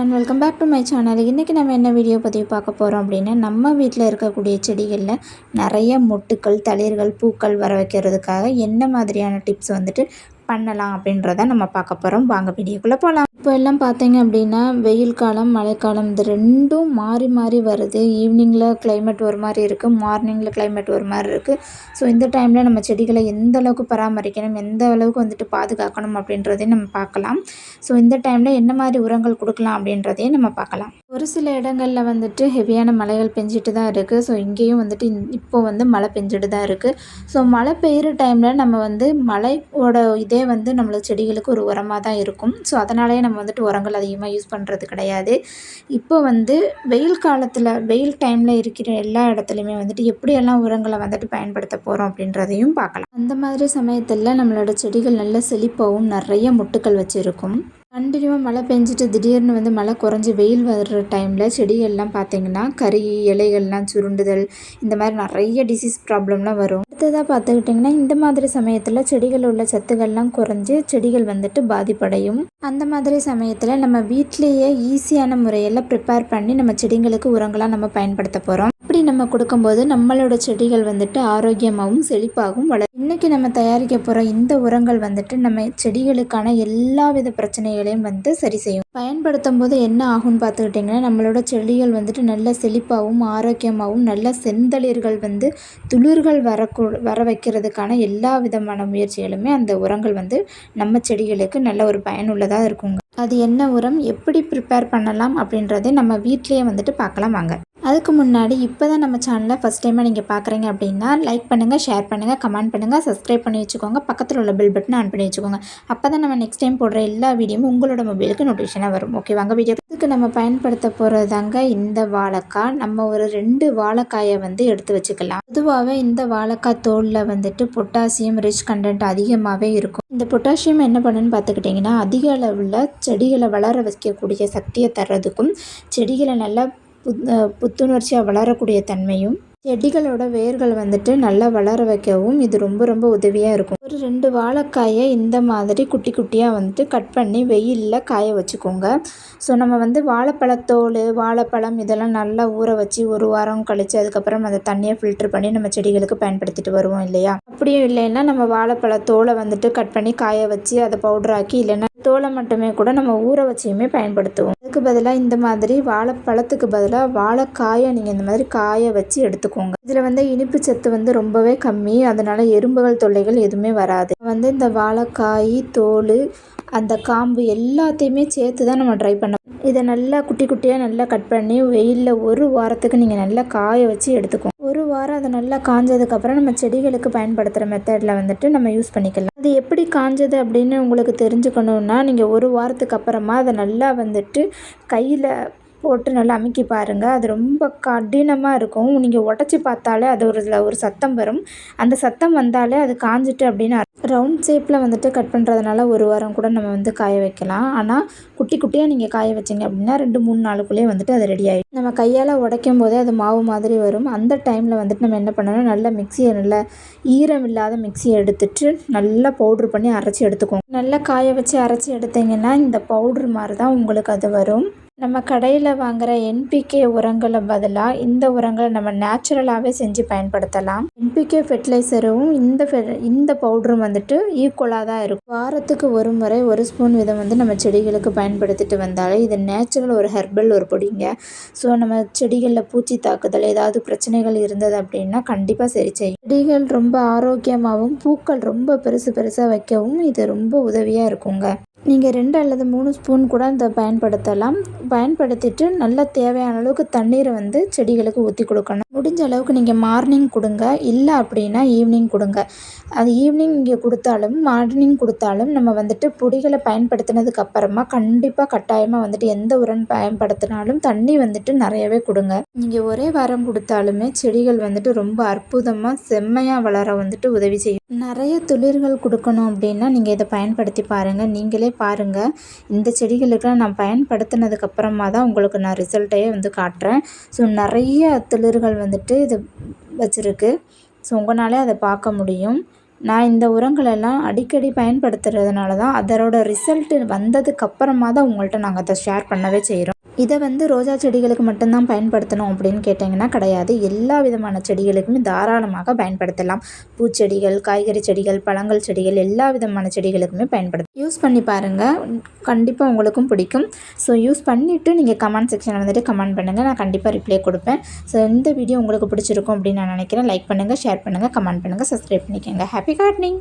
Everyone, welcome back to my channel. இன்றைக்கி நம்ம என்ன வீடியோ பதிவு பார்க்க போகிறோம் அப்படின்னா, நம்ம வீட்டில் இருக்கக்கூடிய செடிகளில் நிறைய மொட்டுக்கள், தளிர்கள், பூக்கள் வர வைக்கிறதுக்காக என்ன மாதிரியான டிப்ஸ் பண்ணலாம் அப்படின்றத நம்ம பார்க்க போகிறோம். வாங்க வீடியோக்குள்ளே போகலாம். இப்போ எல்லாம் பார்த்தீங்க அப்படின்னா, வெயில் காலம், மழைக்காலம் இது ரெண்டும் மாறி மாறி வருது. ஈவினிங்கில் கிளைமேட் ஒரு மாதிரி இருக்குது, மார்னிங்கில் கிளைமேட் ஒரு மாதிரி இருக்குது. ஸோ இந்த டைமில் நம்ம செடிகளை எந்த அளவுக்கு பராமரிக்கணும், எந்த அளவுக்கு பாதுகாக்கணும் அப்படின்றதையும் நம்ம பார்க்கலாம். ஸோ இந்த டைமில் என்ன மாதிரி உரங்கள் கொடுக்கலாம் அப்படின்றதையும் நம்ம பார்க்கலாம். ஒரு சில இடங்களில் ஹெவியான மழைகள் பெஞ்சிட்டு தான் இருக்குது. ஸோ இங்கேயும் இப்போ மழை பெஞ்சிட்டு தான் இருக்குது. ஸோ மழை பெய்கிற டைமில் நம்ம மழையோட இதே நம்மளுக்கு செடிகளுக்கு ஒரு உரமாக தான் இருக்கும். ஸோ அதனாலேயே நம்ம உரங்கள் அதிகமாக யூஸ் பண்ணுறது கிடையாது. இப்போ வெயில் காலத்தில், வெயில் டைமில் இருக்கிற எல்லா இடத்துலையுமே எப்படியெல்லாம் உரங்களை பயன்படுத்த போகிறோம் அப்படின்றதையும் பார்க்கலாம். அந்த மாதிரி சமயத்தில் நம்மளோட செடிகள் நல்ல செழிப்பாகவும் நிறைய மொட்டுக்கள் வச்சுருக்கும். கண்டினியூவாக மழை பெஞ்சிட்டு திடீர்னு மழை குறைஞ்சி வெயில் வர்ற டைமில் செடிகள்லாம் பார்த்திங்கன்னா கருகி இலைகள்லாம் சுருண்டுதல், இந்த மாதிரி நிறைய டிசீஸ் ப்ராப்ளம்லாம் வரும். அடுத்ததாக பார்த்துக்கிட்டிங்கன்னா, இந்த மாதிரி சமயத்தில் செடிகளில் உள்ள சத்துக்கள்லாம் குறைஞ்சி செடிகள் பாதிப்படையும். அந்த மாதிரி சமயத்தில் நம்ம வீட்டிலேயே ஈஸியான முறையில் ப்ரிப்பேர் பண்ணி நம்ம செடிங்களுக்கு உரங்களாக நம்ம பயன்படுத்த போகிறோம். இப்படி நம்ம கொடுக்கும்போது நம்மளோட செடிகள் ஆரோக்கியமாகவும் செழிப்பாகவும் வளரும். இன்றைக்கி நம்ம தயாரிக்க போகிற இந்த உரங்கள் நம்ம செடிகளுக்கான எல்லா வித பிரச்சனைகளையும் சரி செய்யும். பயன்படுத்தும் போது என்ன ஆகும்னு பார்த்துக்கிட்டிங்கன்னா, நம்மளோட செடிகள் நல்ல செழிப்பாகவும் ஆரோக்கியமாகவும் நல்ல செந்தளிர்கள் துளிர்கள் வர வைக்கிறதுக்கான எல்லா விதமான முயற்சிகளுமே அந்த உரங்கள் நம்ம செடிகளுக்கு நல்ல ஒரு பயனுள்ளதாக இருக்குங்க. அது என்ன உரம், எப்படி ப்ரிப்பேர் பண்ணலாம் அப்படின்றதை நம்ம வீட்டிலேயே பார்க்கலாம் வாங்க. அதுக்கு முன்னாடி இப்போ தான் நம்ம சேனலை ஃபஸ்ட் டைமாக நீங்கள் பார்க்குறீங்க அப்படின்னா லைக் பண்ணுங்கள், ஷேர் பண்ணுங்கள், கமெண்ட் பண்ணுங்கள், சப்ஸ்கிரைப் பண்ணி வச்சுக்கோங்க. பக்கத்தில் உள்ள பெல் பட்டனை ஆன் பண்ணி வச்சுக்கோங்க. அப்போ தான் நம்ம நெக்ஸ்ட் டைம் போடுற எல்லா வீடியோவும் உங்களோட மொபைலுக்கு நோட்டிஃபிகேஷனாக வரும். ஓகே வாங்க வீடியோக்கு நம்ம பயன்படுத்த போகிறதாங்க இந்த வாழைக்காய். நம்ம ஒரு 2 வாழைக்காயை எடுத்து வச்சுக்கலாம். பொதுவாகவே இந்த வாழைக்காய் தோலில் பொட்டாசியம் ரிச் கண்டென்ட் அதிகமாகவே இருக்கும். இந்த பொட்டாசியம் என்ன பண்ணுன்னு பார்த்துக்கிட்டிங்கன்னா, அதிக அளவில் செடிகளை வளர வைக்கக்கூடிய சக்தியை தர்றதுக்கும், செடிகளை நல்லா புத்துணர்ச்சியாக வளரக்கூடிய தன்மையும், செடிகளோட வேர்கள் நல்லா வளர வைக்கவும் இது ரொம்ப ரொம்ப உதவியாக இருக்கும். ஒரு 2 வாழைக்காயை இந்த மாதிரி குட்டி குட்டியாக கட் பண்ணி வெயிலில் காய வச்சுக்கோங்க. ஸோ நம்ம வாழைப்பழத்தோல், வாழைப்பழம் இதெல்லாம் நல்லா ஊற வச்சு 1 வாரம் கழித்து அதுக்கப்புறம் அந்த தண்ணியை ஃபில்டர் பண்ணி நம்ம செடிகளுக்கு பயன்படுத்திட்டு வருவோம் இல்லையா. அப்படியும் இல்லைன்னா நம்ம வாழைப்பழத்தோலை கட் பண்ணி காய வச்சு அதை பவுடராக்கி, இல்லைன்னா தோலை மட்டுமே கூட நம்ம ஊற வச்சியுமே பயன்படுத்துவோம். அதுக்கு பதிலாக இந்த மாதிரி வாழைப்பழத்துக்கு பதிலாக வாழைக்காயை நீங்கள் இந்த மாதிரி காய வச்சு எடுத்துக்கோங்க. இதில் இனிப்பு சத்து ரொம்பவே கம்மி, அதனால் எறும்புகள் தொல்லைகள் எதுவுமே வராது. இந்த வாழைக்காய் தோல், அந்த காம்பு எல்லாத்தையுமே சேர்த்து தான் நம்ம ட்ரை பண்ண. இதை நல்லா குட்டி குட்டியாக நல்லா கட் பண்ணி வெயிலில் 1 வாரத்துக்கு நீங்கள் நல்லா காய வச்சு எடுத்துக்கோங்க. 1 வாரம் அதை நல்லா காஞ்சதுக்கப்புறம் நம்ம செடிகளுக்கு பயன்படுத்துகிற மெத்தடில் நம்ம யூஸ் பண்ணிக்கலாம். அது எப்படி காஞ்சது அப்படின்னு உங்களுக்கு தெரிஞ்சுக்கணுன்னா, நீங்கள் 1 வாரத்துக்கு அப்புறமா அதை நல்லா கையில் போட்டு நல்லா அமுக்கி பாருங்கள். அது ரொம்ப கடினமாக இருக்கும். நீங்கள் உடச்சி பார்த்தாலே அது ஒரு சத்தம் வரும். அந்த சத்தம் வந்தாலே அது காஞ்சிட்டு அப்படின்னு. ரவுண்ட் ஷேப்பில் கட் பண்ணுறதுனால 1 வாரம் கூட நம்ம காய வைக்கலாம். ஆனால் குட்டி குட்டியாக நீங்கள் காய வச்சிங்க அப்படின்னா 2-3 நாளுக்குள்ளேயே அது ரெடி ஆகிடும். நம்ம கையால் உடைக்கும் போதே அது மாவு மாதிரி வரும். அந்த டைமில் நம்ம என்ன பண்ணணும், நல்லா மிக்சியை நல்லா ஈரம் இல்லாத மிக்சியை எடுத்துட்டு நல்லா பவுட்ரு பண்ணி அரைச்சி எடுத்துக்கோங்க. நல்லா காய வச்சு அரைச்சி எடுத்திங்கன்னா இந்த பவுட்ரு மாதிரி தான் உங்களுக்கு அது வரும். நம்ம கடையில் வாங்குகிற NPK உரங்களை பதிலாக இந்த உரங்களை நம்ம நேச்சுரலாகவே செஞ்சு பயன்படுத்தலாம். NPK ஃபெர்டிலைசரும் இந்த பவுடரும் ஈக்குவலாக தான் இருக்கும். வாரத்துக்கு 1 முறை 1 ஸ்பூன் வீதம் நம்ம செடிகளுக்கு பயன்படுத்திட்டு வந்தாலே இது நேச்சுரல் ஒரு ஹெர்பல் ஒரு பொடிங்க. ஸோ நம்ம செடிகளில் பூச்சி தாக்குதல் ஏதாவது பிரச்சனைகள் இருந்தது அப்படின்னா கண்டிப்பாக சரி செய்யும். செடிகள் ரொம்ப ஆரோக்கியமாகவும் பூக்கள் ரொம்ப பெருசாக வைக்கவும் இது ரொம்ப உதவியாக இருக்குங்க. நீங்கள் 2 அல்லது 3 ஸ்பூன் கூட இதை பயன்படுத்தலாம். பயன்படுத்திட்டு நல்லா தேவையான அளவுக்கு தண்ணீரை செடிகளுக்கு ஊற்றி கொடுக்கணும். முடிஞ்ச அளவுக்கு நீங்கள் மார்னிங் கொடுங்க, இல்லை அப்படின்னா ஈவினிங் கொடுங்க. அது ஈவினிங் நீங்கள் கொடுத்தாலும் மார்னிங் கொடுத்தாலும் நம்ம பொடிகளை பயன்படுத்தினதுக்கு அப்புறமா கண்டிப்பாக கட்டாயமாக எந்த உரம் பயன்படுத்தினாலும் தண்ணி நிறையவே கொடுங்க. நீங்கள் ஒரே வாரம் கொடுத்தாலுமே செடிகள் ரொம்ப அற்புதமாக செம்மையாக வளர உதவி செய்யும். நிறைய துளிர்கள் கொடுக்கணும் அப்படின்னா நீங்கள் இதை பயன்படுத்தி பாருங்கள். நீங்களே பாருங்கள், இந்த செடிகளுக்கெல்லாம் நான் பயன்படுத்தினதுக்கப்புறமா தான் உங்களுக்கு நான் ரிசல்ட்டையே காட்டுறேன். ஸோ நிறைய துளிர்கள் இது வச்சுருக்கு. ஸோ உங்களாலே அதை பார்க்க முடியும். நான் இந்த உரங்களெல்லாம் அடிக்கடி பயன்படுத்துறதுனால தான் அதோட ரிசல்ட் வந்ததுக்கப்புறமா தான் உங்கள்கிட்ட நாங்கள் அதை ஷேர் பண்ணவே செய்கிறோம். இதை ரோஜா செடிகளுக்கு மட்டும்தான் பயன்படுத்தணும் அப்படின்னு கேட்டிங்கன்னா கிடையாது. எல்லா விதமான செடிகளுக்குமே தாராளமாக பயன்படுத்தலாம். பூச்செடிகள், காய்கறி செடிகள், பழங்கள் செடிகள் எல்லா விதமான செடிகளுக்குமே யூஸ் பண்ணி பாருங்கள். கண்டிப்பாக உங்களுக்கும் பிடிக்கும். ஸோ யூஸ் பண்ணிவிட்டு நீங்கள் கமெண்ட் செக்ஷனில் கமெண்ட் பண்ணுங்கள். நான் கண்டிப்பாக ரிப்ளை கொடுப்பேன். ஸோ இந்த வீடியோ உங்களுக்கு பிடிச்சிருக்கும் அப்படின்னு நான் நினைக்கிறேன். லைக் பண்ணுங்கள், ஷேர் பண்ணுங்கள், கமெண்ட் பண்ணுங்கள், சப்ஸ்கிரைப் பண்ணிக்கோங்க. Happy gardening.